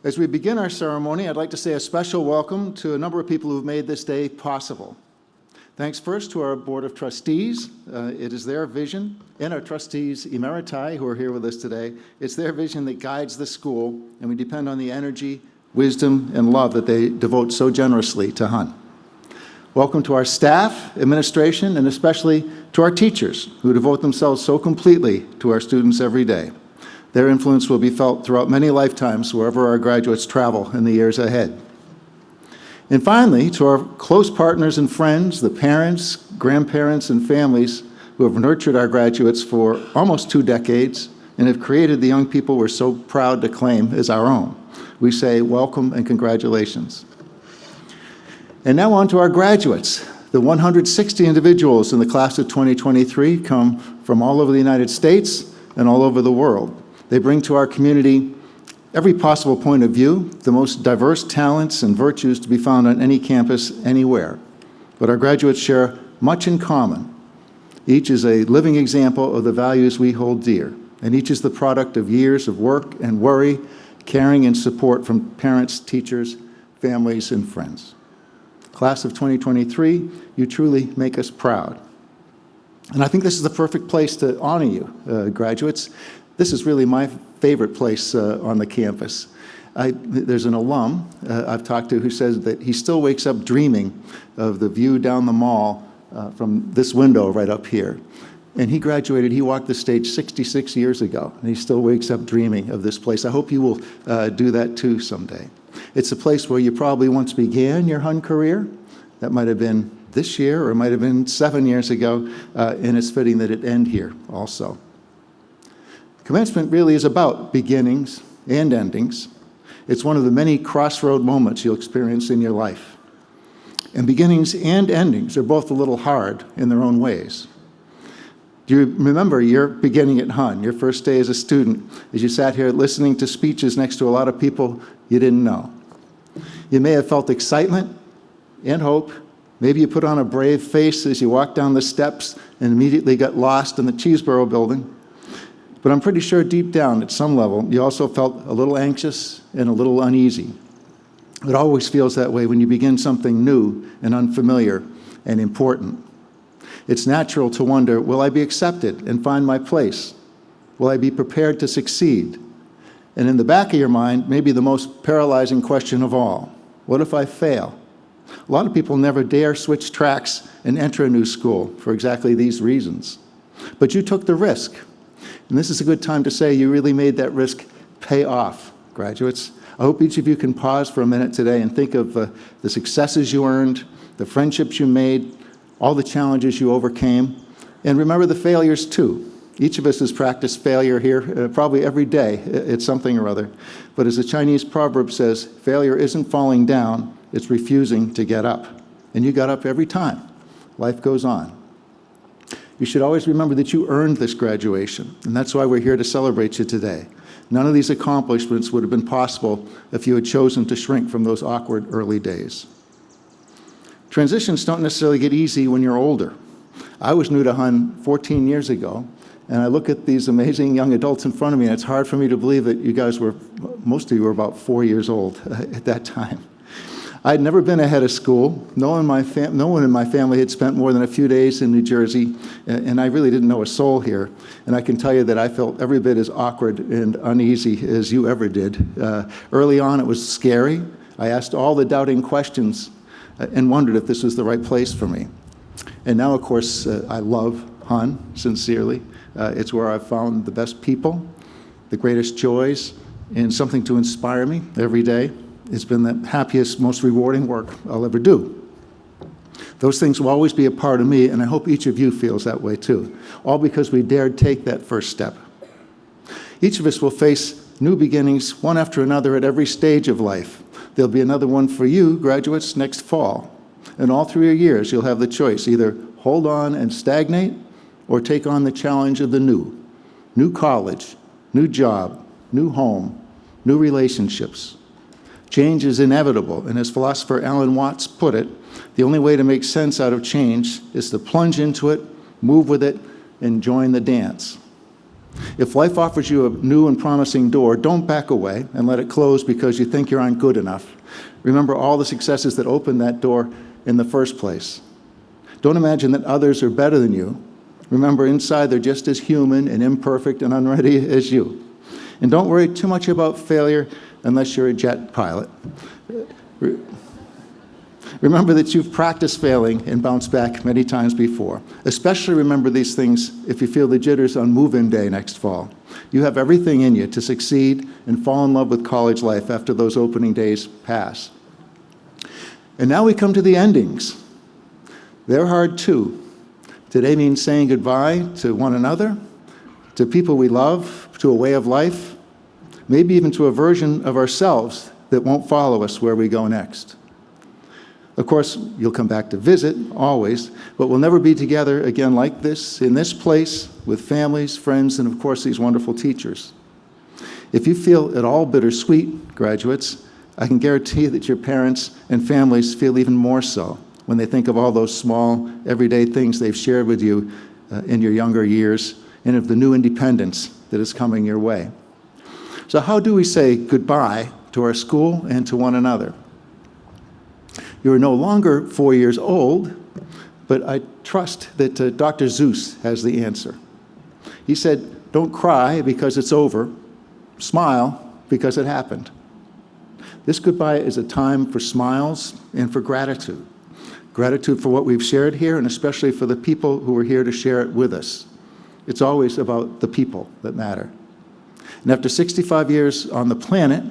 As we begin our ceremony, I'd like to say a special welcome to a number of people who've made this day possible. Thanks first to our Board of Trustees. It is their vision, and our trustees emeriti who are here with us today. It's their vision that guides the school, and we depend on the energy, wisdom, and love that they devote so generously to Hun. Welcome to our staff, administration, and especially to our teachers who devote themselves so completely to our students every day. Their influence will be felt throughout many lifetimes wherever our graduates travel in the years ahead. And finally, to our close partners and friends, the parents, grandparents, and families who have nurtured our graduates for almost 2 decades and have created the young people we're so proud to claim as our own. We say welcome and congratulations. And now on to our graduates. The 160 individuals in the class of 2023 come from all over the United States and all over the world. They bring to our community every possible point of view, the most diverse talents and virtues to be found on any campus anywhere. But our graduates share much in common. Each is a living example of the values we hold dear, and each is the product of years of work and worry, caring and support from parents, teachers, families, and friends. Class of 2023, you truly make us proud. And I think this is the perfect place to honor you, graduates. This is really my favorite place on the campus. There's an alum I've talked to who says that he still wakes up dreaming of the view down the mall from this window right up here. And he graduated, he walked the stage 66 years ago, and he still wakes up dreaming of this place. I hope you will do that too someday. It's a place where you probably once began your Hun career. That might have been this year or it might have been 7 years ago, and it's fitting that it end here also. Commencement really is about beginnings and endings. It's one of the many crossroad moments you'll experience in your life. And beginnings and endings are both a little hard in their own ways. Do you remember your beginning at Hun, your first day as a student, as you sat here listening to speeches next to a lot of people you didn't know? You may have felt excitement and hope. Maybe you put on a brave face as you walked down the steps and immediately got lost in the Cheeseboro building. But I'm pretty sure deep down at some level, you also felt a little anxious and a little uneasy. It always feels that way when you begin something new and unfamiliar and important. It's natural to wonder, will I be accepted and find my place? Will I be prepared to succeed? And in the back of your mind, maybe the most paralyzing question of all, what if I fail? A lot of people never dare switch tracks and enter a new school for exactly these reasons. But you took the risk. And this is a good time to say you really made that risk pay off, graduates. I hope each of you can pause for a minute today and think of the successes you earned, the friendships you made, all the challenges you overcame, and remember the failures too. Each of us has practiced failure here probably every day at something or other. But as the Chinese proverb says, failure isn't falling down, it's refusing to get up. And you got up every time. Life goes on. You should always remember that you earned this graduation, and that's why we're here to celebrate you today. None of these accomplishments would have been possible if you had chosen to shrink from those awkward early days. Transitions don't necessarily get easy when you're older. I was new to Hun 14 years ago, and I look at these amazing young adults in front of me, and it's hard for me to believe that you guys were, most of you were about 4 years old at that time. I'd never been ahead of school. No one in my family had spent more than a few days in New Jersey, and I really didn't know a soul here. And I can tell you that I felt every bit as awkward and uneasy as you ever did. Early on, it was scary. I asked all the doubting questions and wondered if this was the right place for me. And now, of course, I love Hun, sincerely. It's where I've found the best people, the greatest joys, and something to inspire me every day. It's been the happiest, most rewarding work I'll ever do. Those things will always be a part of me, and I hope each of you feels that way too, all because we dared take that first step. Each of us will face new beginnings, one after another, at every stage of life. There'll be another one for you, graduates, next fall. And all through your years, you'll have the choice, either hold on and stagnate, or take on the challenge of the new. New college, new job, new home, new relationships. Change is inevitable, and as philosopher Alan Watts put it, the only way to make sense out of change is to plunge into it, move with it, and join the dance. If life offers you a new and promising door, don't back away and let it close because you think you aren't good enough. Remember all the successes that opened that door in the first place. Don't imagine that others are better than you. Remember, inside they're just as human and imperfect and unready as you. And don't worry too much about failure unless you're a jet pilot. Remember that you've practiced failing and bounced back many times before. Especially remember these things if you feel the jitters on move-in day next fall. You have everything in you to succeed and fall in love with college life after those opening days pass. And now we come to the endings. They're hard too. Today means saying goodbye to one another, to people we love, to a way of life, maybe even to a version of ourselves that won't follow us where we go next. Of course, you'll come back to visit, always, but we'll never be together again like this, in this place, with families, friends, and of course, these wonderful teachers. If you feel at all bittersweet, graduates, I can guarantee that your parents and families feel even more so when they think of all those small, everyday things they've shared with you in your younger years and of the new independence that is coming your way. So how do we say goodbye to our school and to one another? You are no longer 4 years old, but I trust that Dr. Zeus has the answer. He said, don't cry because it's over, smile because it happened. This goodbye is a time for smiles and for gratitude. Gratitude for what we've shared here, and especially for the people who are here to share it with us. It's always about the people that matter. And after 65 years on the planet,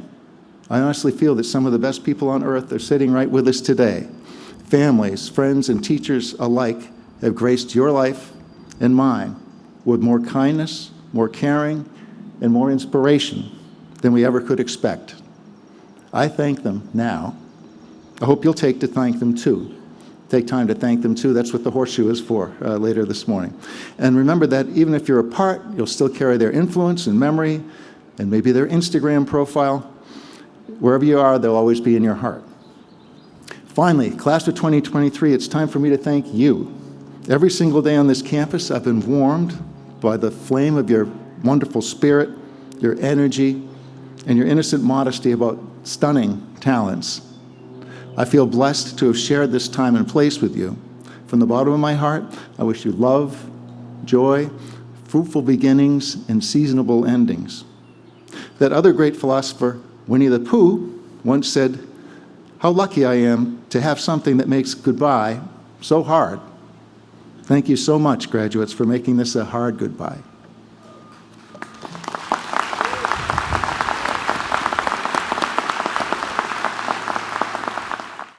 I honestly feel that some of the best people on earth are sitting right with us today. Families, friends, and teachers alike have graced your life and mine with more kindness, more caring, and more inspiration than we ever could expect. I thank them now. I hope you'll take to thank them too. Take time to thank them too. That's what the horseshoe is for later this morning. And remember that even if you're apart, you'll still carry their influence and memory and maybe their Instagram profile. Wherever you are, they'll always be in your heart. Finally, class of 2023, it's time for me to thank you. Every single day on this campus, I've been warmed by the flame of your wonderful spirit, your energy, and your innocent modesty about stunning talents. I feel blessed to have shared this time and place with you. From the bottom of my heart, I wish you love, joy, fruitful beginnings, and seasonable endings. That other great philosopher, Winnie the Pooh, once said, how lucky I am to have something that makes goodbye so hard. Thank you so much, graduates, for making this a hard goodbye.